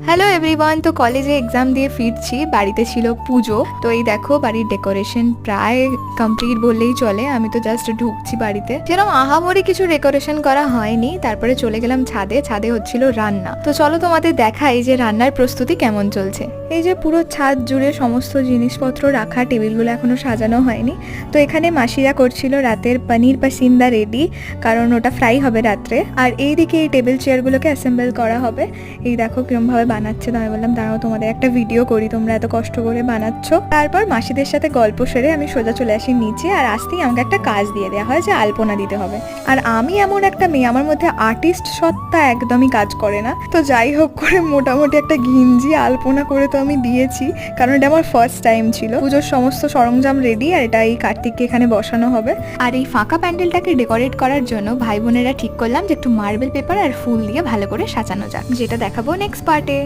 Hello everyone, তো কলেজে exam দিয়ে ফিরছি, বাড়িতে ছিল পুজো। তো এই দেখো বাড়ির ডেকোরেশন প্রায় কমপ্লিট বললেই চলে। আমি তো জাস্ট ঢুকছি বাড়িতে, যেরকম আহামরি কিছু ডেকোরেশন করা হয়নি। তারপরে চলে গেলাম ছাদে, ছাদে হচ্ছিল রান্না। তো চলো তোমাদের দেখাই যে রান্নার প্রস্তুতি কেমন চলছে। এই যে পুরো ছাদ জুড়ে সমস্ত জিনিসপত্র রাখা, টেবিলগুলো এখনো সাজানো হয়নি। তো এখানে মাসিরা করছিল রাতের পনির পাসিন্দা রেডি, কারণ ওটা ফ্রাই হবে রাত্রে। আর এইদিকে এই টেবিল চেয়ারগুলোকে অ্যাসেম্বল করা হবে। এই দেখো কিরম ভাবে বানাচ্ছে। তো আমি বললাম দাঁড়াও তোমাদের একটা ভিডিও করি, তোমরা এত কষ্ট করে বানাচ্ছ। তারপর মাসিদের সাথে গল্প সেরে আমি সোজা চলে আসি নিচে। আর আসতেই আমাকে একটা কাজ দিয়ে দেওয়া হয় যে আলপনা দিতে হবে। আর আমি এমন একটা মেয়ে, আমার মধ্যে আর্টিস্ট সত্তা একদমই কাজ করে না। তো যাই হোক করে মোটামুটি একটা ঘিঞ্জি আলপনা করে তো আমি দিয়েছি, কারণ এটা আমার ফার্স্ট টাইম ছিল। পুজোর সমস্ত সরঞ্জাম রেডি, আর এটা এই কার্তিককে এখানে বসানো হবে। আর এই ফাঁকা প্যান্ডেলটাকে ডেকোরেট করার জন্য ভাই বোনেরা ঠিক করলাম যে একটু মার্বেল পেপার আর ফুল দিয়ে ভালো করে সাজানো যাক, যেটা দেখাবো নেক্সট পার্টে।